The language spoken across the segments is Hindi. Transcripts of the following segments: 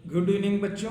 गुड इवनिंग बच्चों।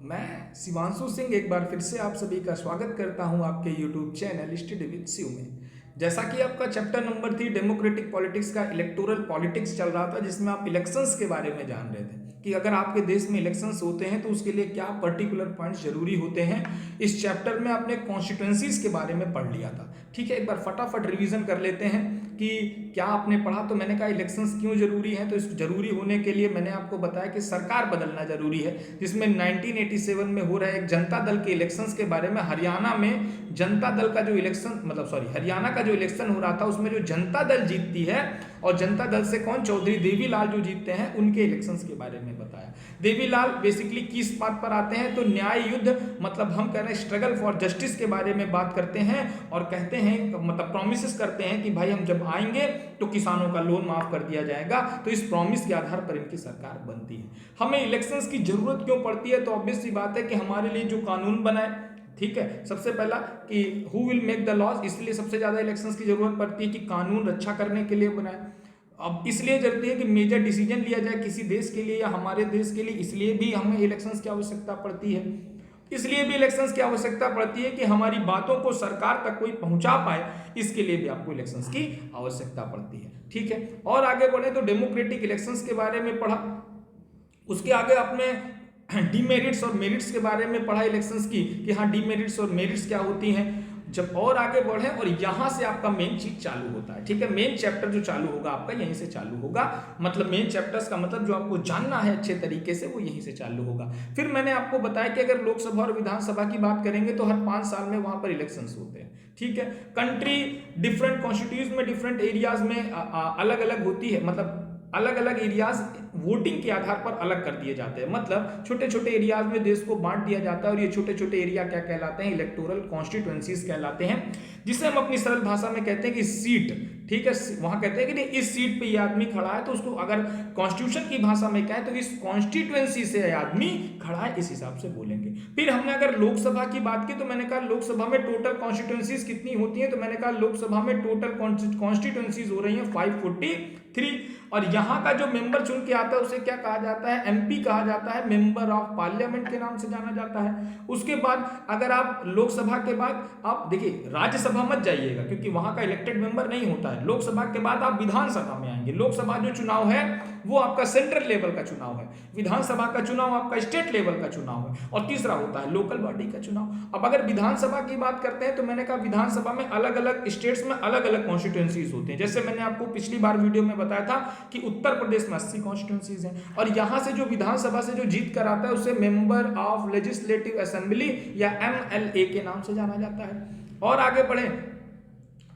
मैं शिवांशु सिंह एक बार फिर से आप सभी का स्वागत करता हूं आपके YouTube channel study with Shiv में। जैसा कि आपका चैप्टर नंबर 3 डेमोक्रेटिक पॉलिटिक्स का इलेक्टोरल पॉलिटिक्स चल रहा था, जिसमें आप इलेक्शंस के बारे में जान रहे थे कि अगर आपके देश में इलेक्शंस होते हैं तो उसके लिए क्या पर्टिकुलर पॉइंट्स जरूरी होते हैं। इस चैप्टर में आपने कॉन्स्टिट्यूंसीज के बारे में पढ़ लिया था। ठीक है, एक बार फटाफट रिवीजन कर लेते हैं कि क्या आपने पढ़ा। तो मैंने कहा इलेक्शंस क्यों जरूरी है, तो इस जरूरी होने के लिए मैंने आपको बताया कि सरकार बदलना जरूरी है, जिसमें 1987 में हो रहे एक जनता दल के इलेक्शंस के बारे में। हरियाणा में जनता दल का जो इलेक्शन हरियाणा का जो इलेक्शन हो रहा था, उसमें जो जनता दल जीतती है और जनता दल से कौन, चौधरी देवीलाल जो जीतते हैं, उनके इलेक्शंस के बारे में बताया। देवीलाल बेसिकली किस बात पर आते हैं, तो न्याय युद्ध, मतलब हम कह रहे हैं स्ट्रगल फॉर जस्टिस के बारे में बात करते हैं और कहते हैं, मतलब प्रॉमिसेस करते हैं कि भाई हम जब आएंगे तो किसानों का लोन माफ कर दिया जाएगा। तो इस प्रॉमिस के आधार पर इनकी सरकार बनती है। हमें इलेक्शंस की जरूरत क्यों पड़ती है, तो ऑब्वियस सी बात है कि हमारे लिए जो कानून बनाए, ठीक है, सबसे पहला कि who will make the laws, इसलिए सबसे ज्यादा इलेक्शंस की जरूरत पड़ती है कि कानून रक्षा करने के लिए बनाए। अब इसलिए जरूरत है कि मेजर डिसीजन लिया जाए किसी देश के लिए या हमारे देश के लिए, इसलिए भी हमें इलेक्शंस की आवश्यकता पड़ती है। इसलिए भी इलेक्शंस की आवश्यकता पड़ती है कि हमारी बातों को सरकार तक कोई पहुंचा पाए, इसके लिए भी आपको इलेक्शंस की आवश्यकता पड़ती है। ठीक है, और आगे बढ़े तो डेमोक्रेटिक इलेक्शंस के बारे में पढ़ा। उसके आगे आपने डीमेरिट्स और मेरिट्स के बारे में पढ़ा इलेक्शंस की, कि हाँ डीमेरिट्स और मेरिट्स क्या होती हैं। जब और आगे बढ़े और यहां से आपका मेन चीज चालू होता है। ठीक है, मेन चैप्टर जो चालू होगा आपका यहीं से चालू होगा। मतलब मेन चैप्टर्स का मतलब जो आपको जानना है अच्छे तरीके से, वो यहीं से चालू होगा। फिर मैंने आपको बताया कि अगर लोकसभा और विधानसभा की बात करेंगे तो हर 5 साल में वहां पर इलेक्शंस होते हैं। ठीक है, कंट्री डिफरेंट कॉन्स्टिट्यूशन में डिफरेंट एरियाज में अलग अलग होती है, मतलब अलग अलग एरियाज वोटिंग के आधार पर अलग कर दिए जाते हैं। मतलब छोटे छोटे एरियाज में देश को बांट दिया जाता है और ये छोटे छोटे एरिया क्या कहलाते हैं, इलेक्टोरल कॉन्स्टिट्यूएंसीज कहलाते हैं, जिसे हम अपनी सरल भाषा में कहते हैं कि सीट। ठीक है, वहां कहते हैं कि नहीं इस सीट पे ये आदमी खड़ा है, तो उसको अगर कॉन्स्टिट्यूशन की भाषा में कहें तो इस कॉन्स्टिट्यूएंसी से आदमी खड़ा है, इस हिसाब से बोलेंगे। फिर हमने अगर लोकसभा की बात की तो मैंने कहा लोकसभा में टोटल कॉन्स्टिट्यूएंसीज कितनी होती है, तो मैंने कहा लोकसभा में टोटल कॉन्स्टिट्यूएंसीज हो रही है 543। और यहां का जो मेंबर चुन के आता है उसे क्या कहा जाता है, एमपी कहा जाता है, मेंबर ऑफ पार्लियामेंट के नाम से जाना जाता है। उसके बाद अगर आप लोकसभा के बाद आप देखिए राज्यसभा मत जाइएगा, क्योंकि वहां का इलेक्टेड मेंबर नहीं होता है। लोकसभा के बाद आप विधानसभा में आएंगे। लोकसभा जो चुनाव है वो आपका सेंट्रल लेवल का चुनाव है, विधानसभा का चुनाव आपका स्टेट लेवल का चुनाव है, और तीसरा होता है लोकल बॉडी का चुनाव। अब अगर विधानसभा की बात करते हैं तो मैंने कहा विधानसभा में अलग अलग स्टेट्स में अलग अलग कॉन्स्टिट्यूएंसीज होते हैं। जैसे मैंने आपको पिछली बार वीडियो में बताया था कि उत्तर प्रदेश में 80 कॉन्स्टिट्यूएंसीज हैं, और यहां से जो विधानसभा से जो जीत कर आता है उसे मेंबर ऑफ लेजिस्लेटिव असेंबली या एमएलए के नाम से जाना जाता है। और आगे बढ़े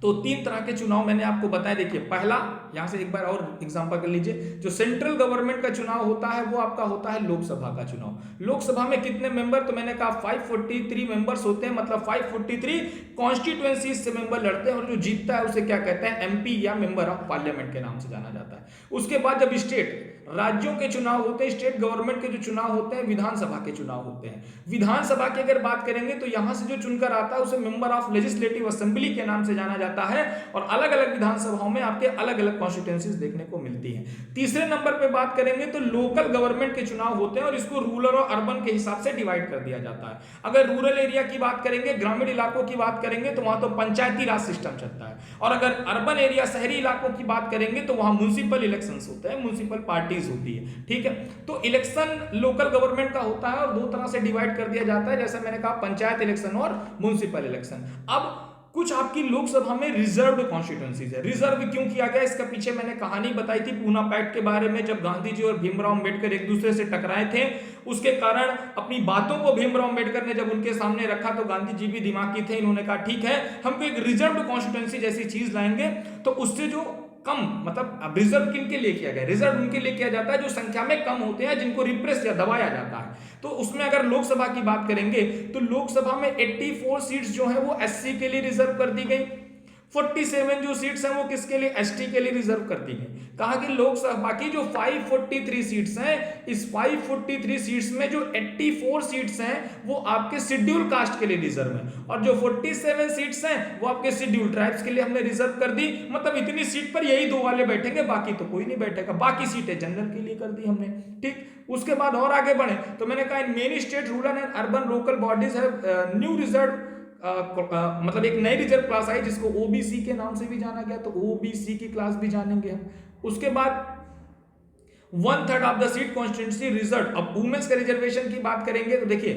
तो 3 तरह के चुनाव मैंने आपको बताया। देखिए पहला, यहां से एक बार और एग्जांपल कर लीजिए, जो सेंट्रल गवर्नमेंट का चुनाव होता है वो आपका होता है लोकसभा का चुनाव। लोकसभा में कितने मेंबर, तो मैंने कहा 543 मेंबर्स होते हैं, मतलब 543 कॉन्स्टिट्यूएंसीज से मेंबर लड़ते हैं, और जो जीतता है उसे क्या कहते हैं, एमपी या मेंबर ऑफ पार्लियामेंट के नाम से जाना जाता है। उसके बाद जब स्टेट राज्यों के चुनाव होते हैं, स्टेट गवर्नमेंट के जो चुनाव होते हैं, विधानसभा के चुनाव होते हैं। विधानसभा की अगर बात करेंगे तो यहां से जो चुनकर आता है उसे मेंबर ऑफ लेजिस्लेटिव असेंबली के नाम से जाना जाता है, और अलग अलग विधानसभाओं में आपके अलग अलग कॉन्स्टिट्यूएंसीज देखने को मिलती हैं। तीसरे नंबर पे बात करेंगे तो लोकल गवर्नमेंट के चुनाव होते हैं, और इसको रूरल और अर्बन के हिसाब से डिवाइड कर दिया जाता है। अगर रूरल एरिया की बात करेंगे, ग्रामीण इलाकों की बात करेंगे, तो वहां तो पंचायती राज सिस्टम चलता है, और अगर अर्बन एरिया शहरी इलाकों की बात करेंगे तो वहां म्युनिसिपल इलेक्शंस होते हैं, म्युनिसिपल पार्टीज होती है। ठीक है, तो इलेक्शन लोकल गवर्नमेंट का होता है और 2 तरह से डिवाइड कर दिया जाता है, जैसे मैंने कहा पंचायत इलेक्शन और म्युनिसिपल इलेक्शन। अब कुछ आपकी लोकसभा में रिजर्व्ड कॉन्स्टिट्यूएंसीज है। रिजर्व क्यों किया गया, इसका पीछे मैंने कहानी बताई थी पूना पैक्ट के बारे में, जब गांधी जी और भीमराव अंबेडकर एक दूसरे से टकराए थे, उसके कारण अपनी बातों को भीमराव अंबेडकर ने जब उनके सामने रखा तो गांधी जी भी दिमागी थे, इन्होंने कहा ठीक है हमको एक रिजर्व्ड कॉन्स्टिट्यूएंसी जैसी चीज लाएंगे, तो उससे जो कम, मतलब अब रिजर्व किनके लिए किया गया, रिजर्व उनके लिए किया जाता है जो संख्या में कम होते हैं, जिनको रिप्रेस या दबाया जाता है। तो उसमें अगर लोकसभा की बात करेंगे तो लोकसभा में 84 सीट्स जो है वो एससी के लिए रिजर्व कर दी गई, 47 जो सीट्स हैं वो किसके लिए, एसटी के लिए रिजर्व कर दी गई। कहा कि लोकसभा की जो 543 सीट्स हैं, इस 543 सीट्स में जो 84 सीट्स हैं वो आपके शेड्यूल कास्ट के लिए रिजर्व है, और जो 47 सीट्स हैं वो आपके शेड्यूल ट्राइब्स के लिए हमने रिजर्व कर दी। मतलब इतनी सीट पर यही 2 वाले बैठेंगे, बाकी तो कोई नहीं बैठेगा, बाकी सीटें जनरल के लिए कर दी हमने। ठीक, उसके बाद और आगे बढ़े तो मैंने कहा in many state rural and urban local bodies have new reserve मतलब एक नई रिजर्व क्लास आई जिसको ओबीसी के नाम से भी जाना गया, तो ओबीसी की क्लास भी जानेंगे हम। उसके बाद 1/3 of the seat constituency reserve. अब वुमेन्स के रिजर्वेशन की बात करेंगे तो देखिए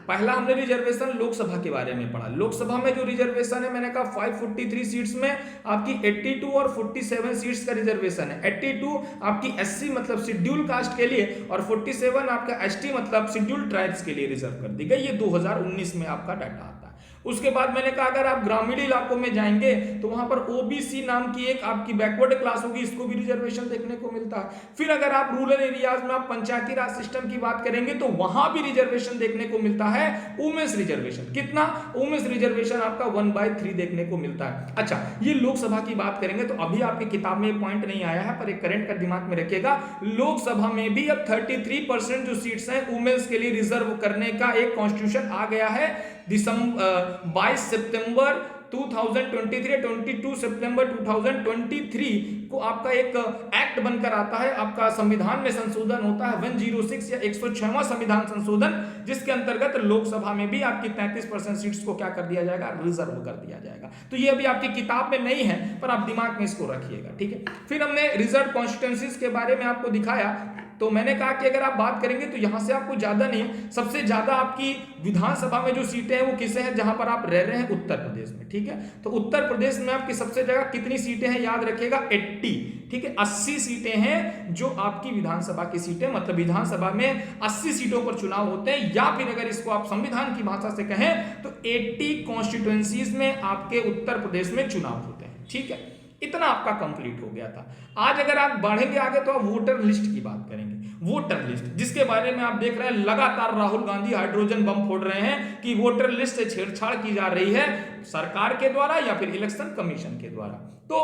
पहला हमने रिजर्वेशन लोकसभा के बारे में पढ़ा। लोकसभा में जो रिजर्वेशन है मैंने कहा 543 सीट्स में आपकी 82 और 47 सीट्स का रिजर्वेशन है। 82 आपकी एससी मतलब शेड्यूल कास्ट के लिए और 47 आपका एसटी मतलब शेड्यूल ट्राइब्स के लिए रिजर्व कर दी गई। ये 2019 में आपका डाटा आता है। उसके बाद मैंने कहा अगर आप ग्रामीण इलाकों में जाएंगे तो वहां पर ओबीसी नाम की एक आपकी बैकवर्ड क्लास होगी, इसको भी रिजर्वेशन देखने को मिलता है। फिर अगर आप रूरल एरियाज में आप पंचायती राज सिस्टम की बात करेंगे तो वहां भी रिजर्वेशन देखने को मिलता है। वुमेन्स रिजर्वेशन कितना, वुमेन्स रिजर्वेशन आपका 1/3 देखने को मिलता है। अच्छा ये लोकसभा की बात करेंगे तो अभी आपकी किताब में पॉइंट नहीं आया है पर एक करंट का दिमाग में रखिएगा, लोकसभा में भी अब 33% जो सीट्स हैं वुमेन्स के लिए रिजर्व करने का एक कॉन्स्टिट्यूशन आ गया है। 22 सितंबर 2023 22 सितंबर 2023 को आपका एक एक्ट बनकर आता है, आपका संविधान में संशोधन होता है 106 या 106वां संविधान संशोधन, जिसके अंतर्गत लोकसभा में भी आपकी 33% सीट्स को क्या कर दिया जाएगा, रिजर्व कर दिया जाएगा। तो ये अभी आपकी किताब में नहीं है पर आप दिमाग में इसको रखिएगा, ठीक है। फिर हमने रिजर्व कॉन्स्टिट्यूंसीज के बारे में आपको दिखाया तो मैंने कहा कि अगर आप बात करेंगे तो यहां से आपको ज्यादा नहीं है, सबसे ज्यादा आपकी विधानसभा में जो सीटें हैं वो किसे हैं, जहां पर आप रह रहे हैं उत्तर प्रदेश में, ठीक है। तो उत्तर प्रदेश में आपकी सबसे ज्यादा कितनी सीटें हैं याद रखिएगा 80, ठीक है। 80 सीटें हैं जो आपकी विधानसभा की सीटें, मतलब विधानसभा में 80 सीटों पर चुनाव होते हैं, या फिर अगर इसको आप संविधान की भाषा से कहें तो 80 कॉन्स्टिट्यूएंसीज में आपके उत्तर प्रदेश में चुनाव होते हैं, ठीक है। इतना आपका कंप्लीट हो गया था। आज अगर आप बढ़ेंगे आगे तो आप वोटर लिस्ट की बात करेंगे। वोटर लिस्ट जिसके बारे में आप देख रहे हैं लगातार राहुल गांधी हाइड्रोजन बम फोड़ रहे हैं कि वोटर लिस्ट से छेड़छाड़ की जा रही है सरकार के द्वारा या फिर इलेक्शन कमीशन के द्वारा। तो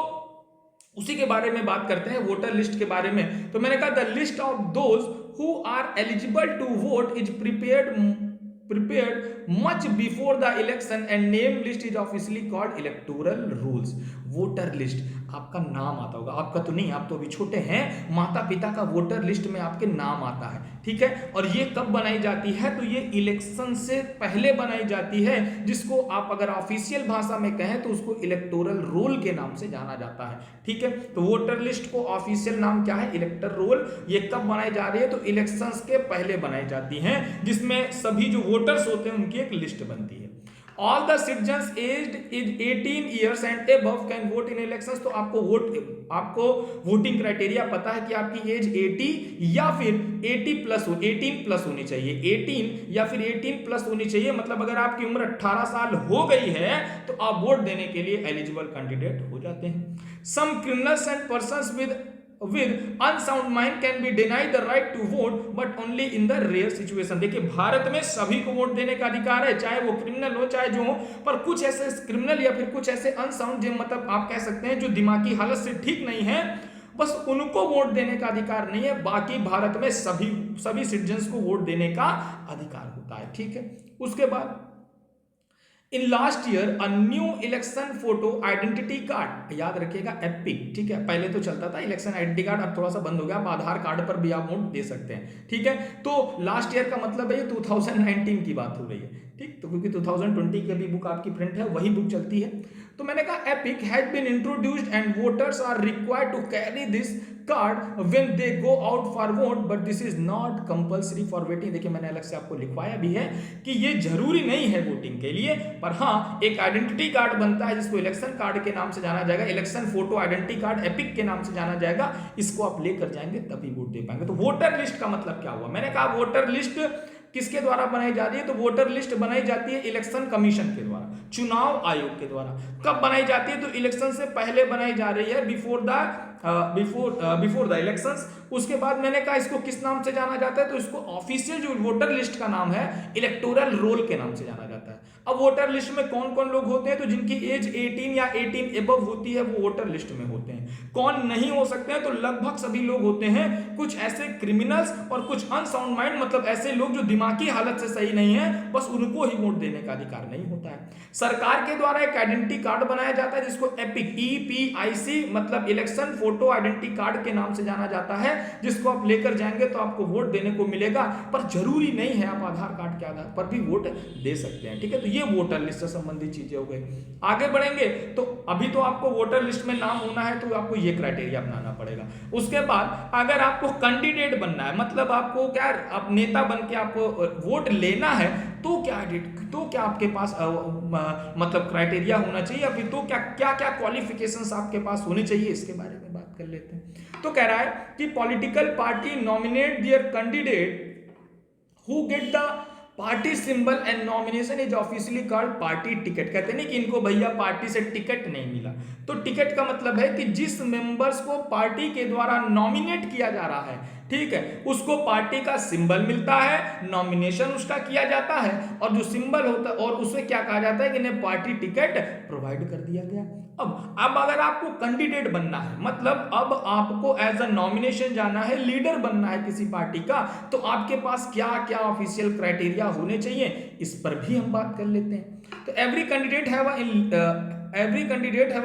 उसी के बारे में बात करते हैं वोटर लिस्ट के बारे में। तो मैंने कहा the list of those who are eligible to vote is prepared much before the election and name list is officially called electoral rules। Voter list आपका नाम आता होगा, आपका तो नहीं, आप तो अभी छोटे हैं, माता पिता का वोटर लिस्ट में आपके नाम आता है, ठीक है। और ये कब बनाई जाती है तो ये इलेक्शन से पहले बनाई जाती है, जिसको आप अगर ऑफिशियल भाषा में कहें तो उसको इलेक्टोरल रोल के नाम से जाना जाता है, ठीक है। तो वोटर लिस्ट को ऑफिशियल नाम क्या है, इलेक्टर रोल। ये कब बनाई जा रही है तो इलेक्शंस के पहले बनाई जाती है, जिसमें सभी जो वोटर्स होते हैं उनकी एक लिस्ट बनती है। All the citizens aged is 18 years and above can vote in elections। तो आपको वोटिंग क्राइटेरिया पता है कि आपकी एज 80 या फिर 80 प्लस हो, 18 प्लस होनी चाहिए, 18 या फिर 18 प्लस होनी चाहिए। मतलब अगर आपकी उम्र 18 साल हो गई है तो आप वोट देने के लिए एलिजिबल कैंडिडेट हो जाते हैं। Some criminals and persons with unsound mind can be denied the right to vote but only in the rare situation। देखिए भारत में सभी को वोट देने का अधिकार है, चाहे वो क्रिमिनल हो चाहे जो हो, पर कुछ ऐसे क्रिमिनल या फिर कुछ ऐसे अनसाउंड जो मतलब आप कह सकते हैं जो दिमागी हालत से ठीक नहीं है, बस उनको वोट देने का अधिकार नहीं है। बाकी भारत में सभी सिटीजन्स को वोट देने का अधिकार होता है, ठीक है। उसके बाद in last year a new election photo identity card, याद रखिएगा एपिक, ठीक है। पहले तो चलता था इलेक्शन आइडेंटिटी कार्ड, अब थोड़ा सा बंद हो गया, अब आधार कार्ड पर भी आप वोट दे सकते हैं, ठीक है। तो लास्ट ईयर का मतलब है ये 2019 की बात हो रही है, ठीक। तो क्योंकि 2020 की अभी बुक आपकी प्रिंट है वही बुक चलती है। तो मैंने कहा EPIC has been introduced and voters are required to carry this card when they go out for vote but this is not compulsory for voting. देखिए मैंने अलग से आपको लिखवाया भी है कि ये जरूरी नहीं है वोटिंग के लिए, पर हाँ एक आइडेंटिटी कार्ड बनता है जिसको इलेक्शन कार्ड के नाम से जाना जाएगा, election photo identity card epic के नाम से जाना जाएगा। इसको आप लेकर जाएंगे तभी वोट दे पाएंगे। तो वोटर लिस्ट का मतलब क्या हुआ, मैंने कहा वोटर लिस्ट किसके द्वारा बनाई जा रही है तो वोटर लिस्ट बनाई जाती है इलेक्शन कमीशन के द्वारा, चुनाव आयोग के द्वारा। कब बनाई जाती है तो इलेक्शन से पहले बनाई जा रही है, बिफोर द इलेक्शंस। उसके बाद मैंने कहा इसको किस नाम से जाना जाता है तो इसको ऑफिशियल जो वोटर लिस्ट का नाम है इलेक्टोरल रोल के नाम से जाना जाता है। अब वोटर लिस्ट में कौन कौन लोग होते हैं तो जिनकी एज 18 या 18 एबव होती है वो वोटर लिस्ट में होते हैं। कौन नहीं हो सकते हैं तो लगभग सभी लोग होते हैं। कुछ ऐसे क्रिमिनल्स और कुछ अनसाउंड माइंड, मतलब ऐसे लोग जो दिमागी हालत से सही नहीं है, बस उनको ही वोट देने का अधिकार नहीं होता है। सरकार के द्वारा एक आइडेंटिटी कार्ड बनाया जाता है जिसको एपिक EPIC मतलब इलेक्शन फोटो आइडेंटिटी कार्ड के नाम से जाना जाता है, जिसको आप लेकर जाएंगे तो आपको वोट देने को मिलेगा। पर जरूरी नहीं है, आप आधार कार्ड के आधार पर भी वोट दे सकते हैं। ठीक है, तो ये वोटर लिस्ट से संबंधित चीजें हो गई। आगे बढ़ेंगे तो अभी तो आपको वोटर लिस्ट में नाम होना है तो आपको ये क्राइटेरिया अपनाना पड़ेगा। उसके बाद अगर आपको कैंडिडेट बनना है, मतलब आपको क्या, आप नेता बन के आपको वोट लेना है, तो क्या आपके पास मतलब क्राइटेरिया होना चाहिए, अभी तो क्या क्या क्या क्वालिफिकेशंस आपके पास होने चाहिए, इसके बारे में बात कर लेते हैं। तो कह रहा है कि political party nominate their candidate who get the party symbol and nomination is officially called party ticket. कहते नहीं कि इनको भैया पार्टी से टिकट नहीं मिला, तो टिकट का मतलब है कि जिस मेंबर्स को पार्टी के द्वारा नॉमिनेट किया जा रहा है, ठीक है, उसको पार्टी का सिंबल मिलता है, नॉमिनेशन उसका किया जाता है, और जो सिंबल होता है और उसे क्या कहा जाता है कि इन्हें पार्टी टिकट प्रोवाइड कर दिया गया। अब अगर आपको कैंडिडेट बनना है, मतलब अब आपको एज अ नॉमिनेशन जाना है, लीडर बनना है किसी पार्टी का, तो आपके पास क्या क्या ऑफिशियल क्राइटेरिया होने चाहिए, इस पर भी हम बात कर लेते हैं। तो every candidate have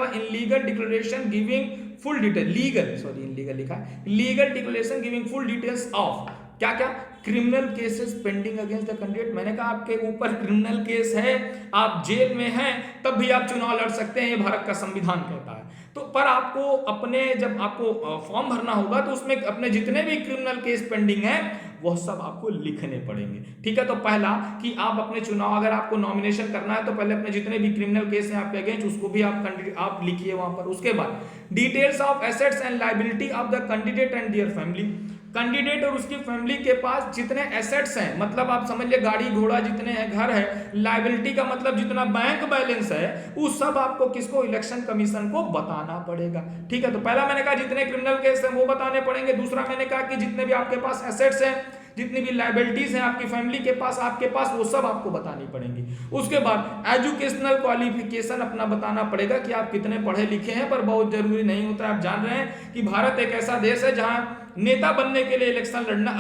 a legal declaration giving full detail, legal लिखा है, legal declaration giving full details of क्या क्या criminal cases pending against the candidate. मैंने कहा आपके ऊपर क्रिमिनल केस है, आप जेल में हैं, तब भी आप चुनाव लड़ सकते हैं, ये भारत का संविधान कहता है। तो पर आपको अपने जब आपको फॉर्म भरना होगा तो उसमें अपने जितने भी क्रिमिनल केस पेंडिंग है वह सब आपको लिखने पड़ेंगे। ठीक है, तो पहला कि आप अपने चुनाव, अगर आपको नॉमिनेशन करना है तो पहले अपने जितने भी क्रिमिनल केस हैं आपके अगेंस्ट, उसको भी आप लिखिए वहां पर। उसके बाद details of assets and liability of the candidate and their family. Candidate और उसकी फैमिली के पास जितने एसेट्स हैं, मतलब आप समझ लिए गाड़ी घोड़ा जितने हैं, घर है, लायबिलिटी का मतलब जितना बैंक बैलेंस है, उस सब आपको किसको, इलेक्शन कमीशन को बताना पड़ेगा। ठीक है, तो पहला मैंने कहा जितने क्रिमिनल केस हैं वो बताने पड़ेंगे। दूसरा मैंने कहा कि जितने भी आपके पास एसेट्स हैं, जितनी भी लायबिलिटीज हैं आपकी फैमिली के पास, आपके पास, वो सब आपको बतानी पड़ेंगी। उसके बाद एजुकेशनल क्वालिफिकेशन अपना बताना पड़ेगा कि आप कितने पढ़े लिखे हैं, पर बहुत जरूरी नहीं होता है। आप जान रहे हैं कि भारत एक ऐसा देश है जहां नेता बनने के लिए इलेक्शन लड़ना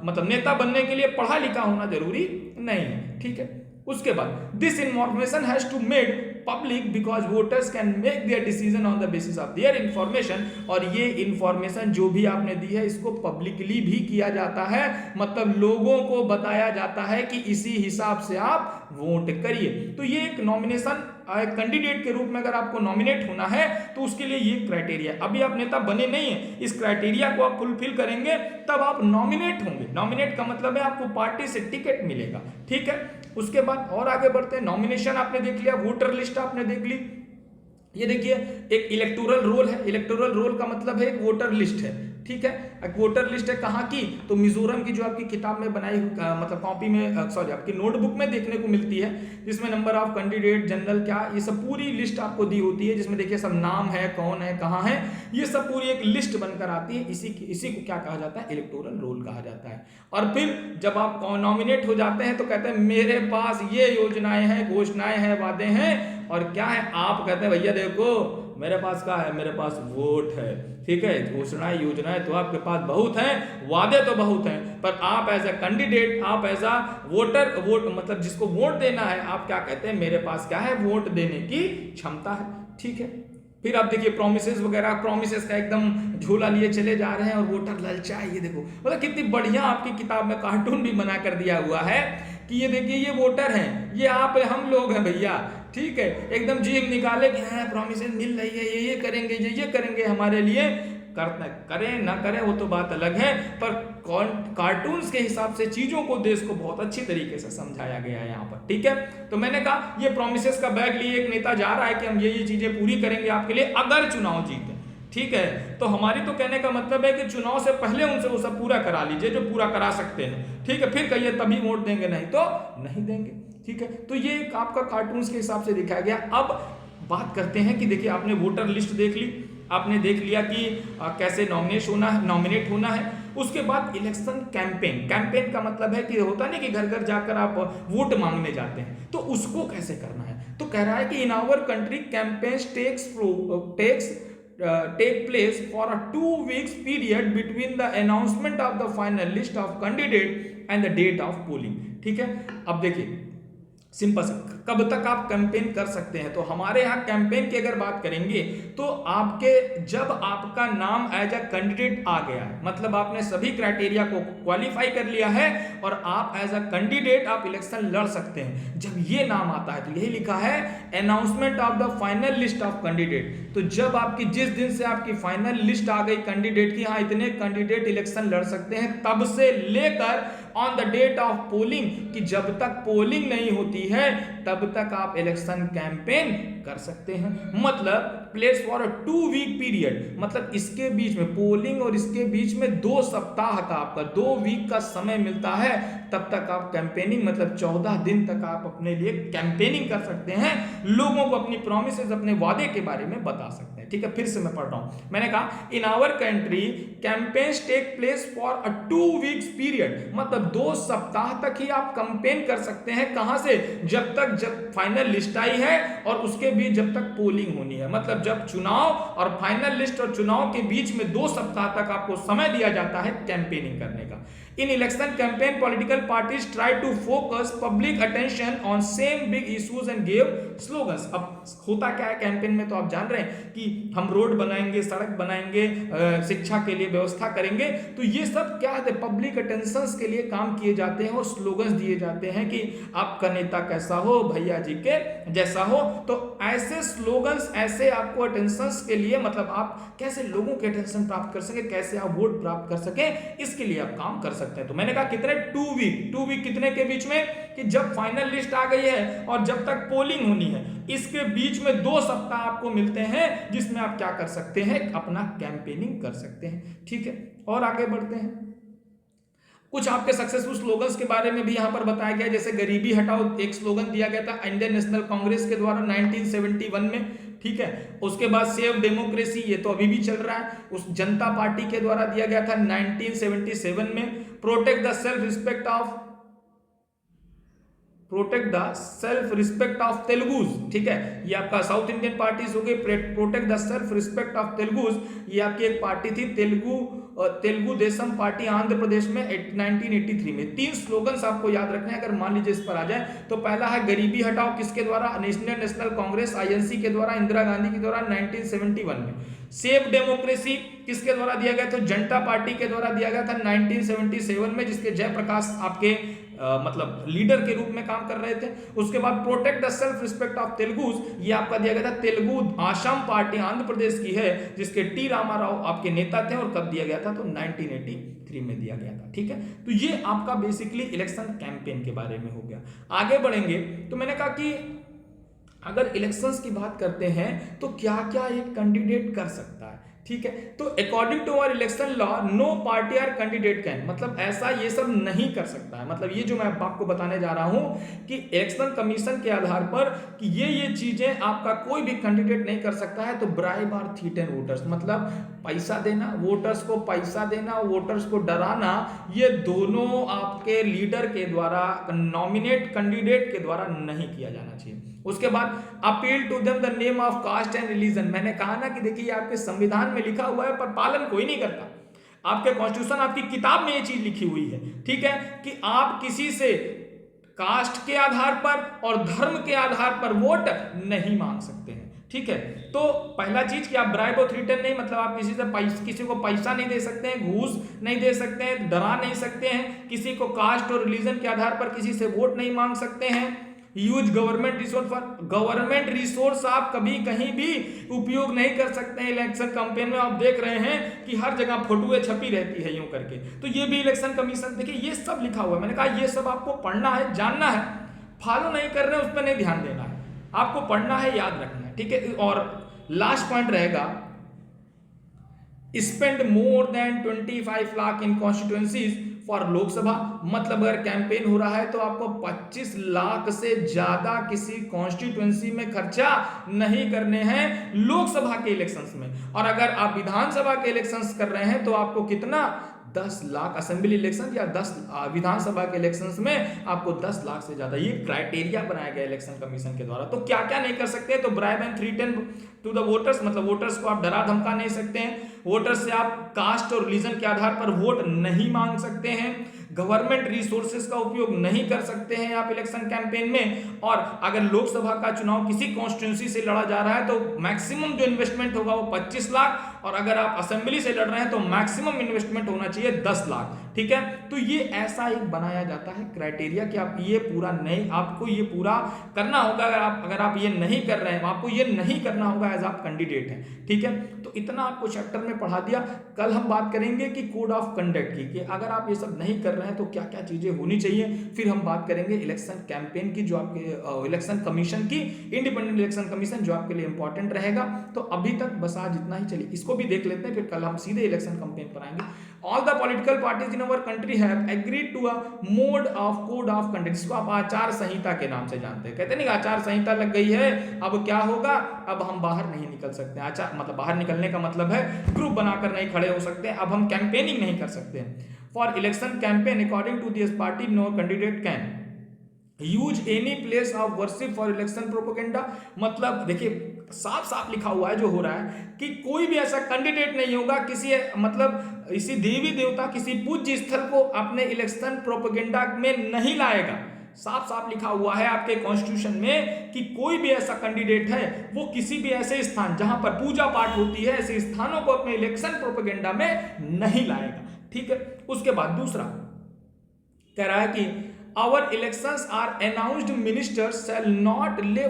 मतलब नेता बनने के लिए पढ़ा लिखा होना जरूरी नहीं है। ठीक है, उसके बाद this information has to made public because voters can make their decision on the basis of their information. और ये इंफॉर्मेशन जो भी आपने दी है इसको पब्लिकली भी किया जाता है, मतलब लोगों को बताया जाता है कि इसी हिसाब से आप वोट करिए। तो ये एक नॉमिनेशन कैंडिडेट के रूप में अगर आपको नॉमिनेट होना है तो उसके लिए ये क्राइटेरिया, अभी आप नेता बने नहीं है, इस क्राइटेरिया को आप फुलफिल करेंगे तब आप नॉमिनेट होंगे। नॉमिनेट का मतलब है आपको पार्टी से टिकट मिलेगा। ठीक है, उसके बाद और आगे बढ़ते हैं। नॉमिनेशन आपने देख लिया, वोटर लिस्ट आपने देख ली। ये देखिए एक इलेक्टोरल रोल है, इलेक्टोरल रोल का मतलब है एक वोटर लिस्ट है। ठीक है, एक वोटर लिस्ट है कहाँ की, तो मिजोरम की जो आपकी किताब में बनाई मतलब कॉपी में, सॉरी आपकी नोटबुक में देखने को मिलती है, जिसमें नंबर ऑफ कैंडिडेट, जनरल क्या, ये सब पूरी लिस्ट आपको दी होती है, जिसमें देखिए सब नाम है, कौन है, कहाँ है, ये सब पूरी एक लिस्ट बनकर आती है। इसी को क्या कहा जाता है, इलेक्टोरल रोल कहा जाता है। और फिर जब आप नॉमिनेट हो जाते हैं तो कहते हैं मेरे पास ये योजनाएं हैं, घोषणाएं हैं, वादे हैं, और क्या है, आप कहते हैं भैया देखो मेरे पास क्या है, मेरे पास वोट है। ठीक है, घोषणाएं योजनाएं तो आपके पास बहुत हैं, वादे तो बहुत हैं, पर आप एज ए कैंडिडेट, आप एज अ वोट मतलब जिसको वोट देना है, आप क्या कहते हैं, मेरे पास क्या है, वोट देने की क्षमता है। ठीक है, फिर आप देखिए प्रोमिसेस वगैरह, प्रोमिसेस का एकदम झोला लिए चले जा रहे हैं और वोटर ललचाए। ये देखो मतलब कितनी बढ़िया आपकी किताब में कार्टून भी बना कर दिया हुआ है कि ये देखिए ये वोटर हैं, ये आप हम लोग हैं भैया। ठीक है, एकदम जीभ निकाले कि हाँ प्रोमिसेस मिल रही है, ये करेंगे, ये करेंगे हमारे लिए। करना करें ना करें वो तो बात अलग है, पर कार्टून्स के हिसाब से चीजों को, देश को बहुत अच्छी तरीके से समझाया गया है यहाँ पर। ठीक है, तो मैंने कहा ये प्रोमिसेस का बैग लिए एक नेता जा रहा है कि हम ये चीजें पूरी करेंगे आपके लिए अगर चुनाव जीते। ठीक है, तो हमारी तो कहने का मतलब है कि चुनाव से पहले उनसे वो सब पूरा करा लीजिए जो पूरा करा सकते हैं। ठीक है, फिर कहिए तभी वोट देंगे, नहीं तो नहीं देंगे। ठीक है, तो ये आपका कार्टून्स के हिसाब से दिखाया गया। अब बात करते हैं कि देखिए आपने वोटर लिस्ट देख ली, आपने देख लिया कि कैसे नॉमिनेट होना है। उसके बाद इलेक्शन कैंपेन का मतलब है कि होता नहीं कि घर घर जाकर आप वोट मांगने जाते हैं, तो उसको कैसे करना है। तो कह रहा है कि in our country campaigns takes take place for a 2 weeks period between the announcement of the final list of candidate and the date of polling। ठीक है, अब देखिए सिंपल सा, कब तक आप कैंपेन कर सकते हैं? तो हमारे यहाँ कैंपेन की अगर बात करेंगे तो आपके जब आपका नाम एज अ कैंडिडेट आ गया है, मतलब आपने सभी क्राइटेरिया को क्वालिफाई कर लिया है और आप एज अ कैंडिडेट आप इलेक्शन लड़ सकते हैं। जब ये नाम आता है तो यही लिखा है announcement of the final list of candidate. तो जब आपकी जिस दिन से आपकी फाइनल लिस्ट आ गई कैंडिडेट की, हाँ इतने कैंडिडेट इलेक्शन लड़ सकते हैं, तब से लेकर on the date of polling, कि जब तक पोलिंग नहीं होती है तब तक आप इलेक्शन कैंपेन कर सकते हैं। मतलब place for a 2 week period, मतलब इसके बीच में पोलिंग और इसके बीच में 2 सप्ताह का आपका 2 वीक का समय मिलता है, तब तक आप कैंपेनिंग, मतलब 14 दिन तक आप अपने लिए कैंपेनिंग कर सकते हैं, लोगों को अपनी प्रॉमिसेस, अपने वादे के बारे में बता सकते हैं। ठीक है, फिर से मैं पढ़ रहा हूं, मैंने कहा in our country campaigns take place for a 2 weeks period, मतलब 2 सप्ताह तक ही आप कैंपेन कर सकते हैं। कहां से? जब फाइनल लिस्ट आई है और उसके बीच जब तक पोलिंग होनी है, मतलब जब चुनाव और फाइनल लिस्ट और चुनाव के बीच में 2 सप्ताह तक आपको समय दिया जाता है कैंपेनिंग करने का। In election campaign political parties try to focus public attention on same big issues and give slogans. अब होता क्या है कैंपेन में, तो आप जान रहे हैं कि हम रोड बनाएंगे, सड़क बनाएंगे, शिक्षा के लिए व्यवस्था करेंगे, तो ये सब क्या है पब्लिक अटेंशन के लिए काम किए जाते हैं और स्लोगन्स दिए जाते हैं कि आपका नेता कैसा हो, भैया जी के जैसा हो। तो ऐसे स्लोगन्स, ऐसे आपको अटेंशन के लिए, मतलब आप कैसे लोगों के अटेंशन प्राप्त कर सके, कैसे आप वोट प्राप्त कर सके, इसके लिए आप काम कर सकते हैं। तो मैंने कहा कितने 2 वीक कितने के बीच में, कि जब फाइनल लिस्ट आ गई है और जब तक पोलिंग होनी है, इसके बीच में 2 सप्ताह आपको मिलते हैं, जिसमें आप क्या कर सकते हैं, अपना कैंपेनिंग कर सकते हैं। ठीक है, और आगे बढ़ते हैं। कुछ आपके सक्सेसफुल स्लोगन्स के बारे में भी यहां पर बताया गया, जैसे गरीबी हटाओ एक स्लोगन दिया गया था इंडियन नेशनल कांग्रेस के द्वारा 1971 में। ठीक है, उसके बाद सेव डेमोक्रेसी, ये तो अभी भी चल रहा है, उस जनता पार्टी के द्वारा दिया गया था 1977 में। Protect the self respect of Telugus, ठीक है, ये आपका साउथ इंडियन पार्टीज हो गई। Protect the self respect of Telugus, ये आपकी एक पार्टी थी तेलुगु देशम पार्टी आंध्र प्रदेश में 1983 में। 3 स्लोगन्स आपको याद रखने हैं अगर मान लीजिए इस पर आ जाए। तो पहला है गरीबी हटाओ, किसके द्वारा? इंडियन नेशनल कांग्रेस INC के द्वारा, इंदिरा गांधी के द्वारा 1971 में। सेव डेमोक्रेसी किसके द्वारा दिया गया? तो जनता पार्टी के द्वारा दिया गया था 1977 में, जिसके जयप्रकाश आपके मतलब लीडर के रूप में काम कर रहे थे। उसके बाद protect the self respect of Telugus, ये आपका दिया गया था तेलुगु आसाम पार्टी आंध्र प्रदेश की है, जिसके टी रामाराव आपके नेता थे, और कब दिया गया था? तो 1983 में दिया गया था। ठीक है, तो ये आपका बेसिकली इलेक्शन कैंपेन के बारे में हो गया। आगे बढ़ेंगे तो मैंने कहा कि अगर इलेक्शंस की बात करते हैं तो क्या क्या एक कैंडिडेट कर सकता है। ठीक है, तो according to our election law no party और कैंडिडेट कैन, मतलब ऐसा ये सब नहीं कर सकता है। मतलब ये जो मैं आपको बताने जा रहा हूं कि इलेक्शन कमीशन के आधार पर कि ये चीजें आपका कोई भी कैंडिडेट नहीं कर सकता है। तो ब्राइब आर थ्रीटन वोटर्स, मतलब पैसा देना, वोटर्स को पैसा देना, वोटर्स को डराना, ये दोनों आपके लीडर के द्वारा, नॉमिनेट कैंडिडेट के द्वारा नहीं किया जाना चाहिए। उसके बाद appeal to them the name of caste and religion, मैंने कहा ना कि देखिए आपके संविधान में लिखा हुआ है पर पालन कोई नहीं करता। आपके कॉन्स्टिट्यूशन, आपकी किताब में ये चीज लिखी हुई है, ठीक है, कि आप किसी से कास्ट के आधार पर और धर्म के आधार पर वोट नहीं मांग सकते हैं। ठीक है, तो पहला चीज कि आप ब्राइब और थ्रेटन नहीं, मतलब आप किसी को पैसा नहीं दे सकते हैं, घूस नहीं दे सकते हैं, डरा नहीं सकते हैं, किसी को कास्ट और रिलीजन के आधार पर किसी से वोट नहीं मांग सकते हैं। Use government resource for, government resource आप कभी कहीं भी उपयोग नहीं कर सकते हैं। इलेक्शन कैंपेन में आप देख रहे हैं कि हर जगह फोटोएं छपी रहती है यूं करके, तो ये भी इलेक्शन कमीशन, देखिए ये सब लिखा हुआ है। मैंने कहा ये सब आपको पढ़ना है, जानना है, फॉलो नहीं कर रहे हैं उस पर नहीं ध्यान देना है, आपको पढ़ना है, याद रखना है। ठीक है, और लास्ट पॉइंट रहेगा spend more than 25 lakh in constituencies for Lok Sabha, मतलब अगर कैंपेन हो रहा है तो आपको 25 लाख से ज्यादा किसी कॉन्स्टिट्यूएंसी में खर्चा नहीं करने हैं लोकसभा के इलेक्शंस में। और अगर आप विधानसभा के इलेक्शंस कर रहे हैं तो आपको कितना 10 लाख असेंबली इलेक्शन या 10 विधानसभा के इलेक्शंस में आपको 10 लाख से ज्यादा, ये क्राइटेरिया बनाया गया इलेक्शन कमीशन के द्वारा। तो क्या क्या नहीं कर सकते, तो bribe and threaten to the voters, मतलब वोटर्स को आप डरा धमका नहीं सकते हैं, वोटर्स से आप कास्ट और रिलीजन के आधार पर वोट नहीं मांग सकते हैं, गवर्नमेंट रिसोर्सेज का उपयोग नहीं कर सकते हैं आप इलेक्शन कैंपेन में, और अगर लोकसभा का चुनाव किसी कॉन्स्टिट्यूंसी से लड़ा जा रहा है तो मैक्सिमम जो इन्वेस्टमेंट होगा वो 25 लाख, और अगर आप असेंबली से लड़ रहे हैं तो मैक्सिमम इन्वेस्टमेंट होना चाहिए 10 लाख। ठीक है, तो ये ऐसा एक बनाया जाता है क्राइटेरिया कि आप ये पूरा नहीं, आपको ये पूरा करना होगा। अगर आप ये नहीं कर रहे हैं, आपको ये नहीं करना होगा एज आप कैंडिडेट हैं। ठीक है, तो इतना आपको चैप्टर में पढ़ा दिया। कल हम बात करेंगे कि कोड ऑफ कंडक्ट की, कि अगर आप ये सब नहीं कर रहे हैं तो क्या क्या चीजें होनी चाहिए। फिर हम बात करेंगे इलेक्शन कैंपेन की, जो आपके इलेक्शन कमीशन की, इंडिपेंडेंट इलेक्शन कमीशन, जो आपके लिए इंपॉर्टेंट रहेगा। तो अभी तक बस आज इतना ही, चलिए इसको भी देख लेते हैं, फिर कल हम सीधे इलेक्शन कैंपेन पर आएंगे। All the political parties in our country have agreed to a mode of code of conduct, जिसको आप आचार संहिता के नाम से जानते हैं। कहते नहीं आचार संहिता लग गई है, अब क्या होगा, अब हम बाहर नहीं निकल सकते। आचार मतलब बाहर निकलने का मतलब है ग्रुप बनाकर नहीं खड़े हो सकते, अब हम कैंपेनिंग नहीं कर सकते। For election campaign according to this party no candidate can use any place of worship for election propaganda. मतलब देखिए साफ साफ लिखा हुआ है जो हो रहा है कि कोई भी ऐसा कैंडिडेट नहीं होगा किसी मतलब इसी देवी देवता किसी पूज्य स्थल को अपने इलेक्शन प्रोपेगेंडा में नहीं लाएगा। साफ साफ लिखा हुआ है आपके कॉन्स्टिट्यूशन में कि कोई भी ऐसा कैंडिडेट है वो किसी भी ऐसे स्थान जहां पर पूजा पाठ होती है ऐसे स्थानों को अपने इलेक्शन प्रोपेगेंडा में नहीं लाएगा। ठीक है, उसके बाद दूसरा कह रहा है कि our elections are announced ministers shall not lay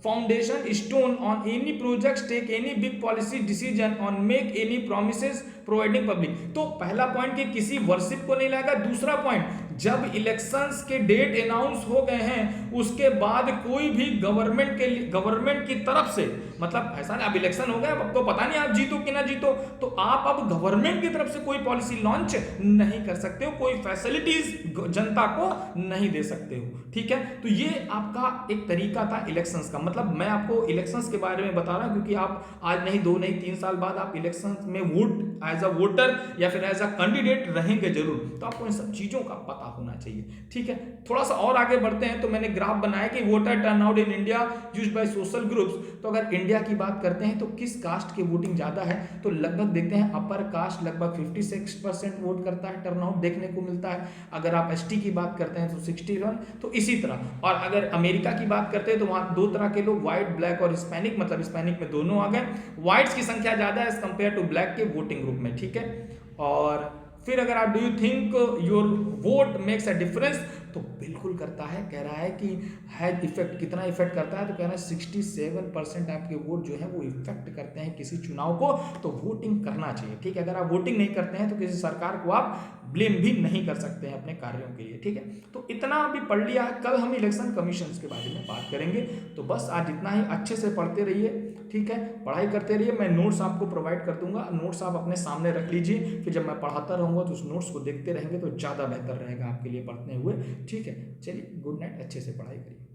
foundation stone on any projects, take any big policy decision on make any promises providing public. तो पहला पॉइंट कि किसी वर्शिप को नहीं लाएगा। दूसरा पॉइंट, जब इलेक्शंस के डेट अनाउंस हो गए हैं उसके बाद कोई भी गवर्नमेंट की तरफ से, मतलब ऐसा नहीं अब इलेक्शन हो गया, अब तो पता नहीं आप जीतो कि ना जीतो, तो आप अब गवर्नमेंट की तरफ से कोई पॉलिसी लॉन्च नहीं कर सकते हो, कोई फैसिलिटीज जनता को नहीं दे सकते हो। ठीक है, तो ये आपका एक तरीका था इलेक्शंस का। मतलब मैं आपको इलेक्शंस के बारे में बता रहा हूं क्योंकि आप आज नहीं 2 नहीं 3 साल बाद आप इलेक्शंस में वोट एज अ वोटर या फिर एज अ कैंडिडेट रहेंगे जरूर, तो आपको इन सब चीजों का पता होना चाहिए। ठीक है, थोड़ा सा और आगे बढ़ते हैं तो मैंने ग्राफ बनाया कि voter turnout in India used by social groups. तो अगर इंडिया की बात करते हैं तो किस कास्ट की वोटिंग ज्यादा है, तो लगभग देखते हैं अपर कास्ट लगभग 56% वोट करता है, टर्नआउट देखने को मिलता है। अगर आप एसटी की बात करते हैं तो 61, तो इसी तरह। और अगर अमेरिका की बात करते हैं तो वहां 2 तरह के लोग, व्हाइट ब्लैक और हिस्पैनिक, मतलब हिस्पैनिक में दोनों आ गए। व्हाइट्स की संख्या ज्यादा है एज कंपेयर टू ब्लैक के वोटिंग ग्रुप में। ठीक है, और फिर अगर आप do you think your vote makes a difference, तो बिल्कुल करता है। कह रहा है कि हैज इफेक्ट, कितना इफेक्ट करता है, तो कह रहा है 67% आपके वोट जो है वो इफेक्ट करते हैं किसी चुनाव को, तो वोटिंग करना चाहिए। ठीक है, अगर आप वोटिंग नहीं करते हैं तो किसी सरकार को आप ब्लेम भी नहीं कर सकते हैं अपने कार्यों के लिए। ठीक है, तो इतना अभी पढ़ लिया है, कल हम इलेक्शन कमीशन के बारे में बात करेंगे। तो बस आज इतना ही, अच्छे से पढ़ते रहिए। ठीक है, पढ़ाई करते रहिए, मैं नोट्स आपको प्रोवाइड कर दूंगा, नोट्स आप अपने सामने रख लीजिए, फिर जब मैं पढ़ाता रहूंगा तो उस नोट्स को देखते रहेंगे तो ज़्यादा बेहतर रहेगा आपके लिए पढ़ने हुए। ठीक है, चलिए गुड नाइट, अच्छे से पढ़ाई करिए।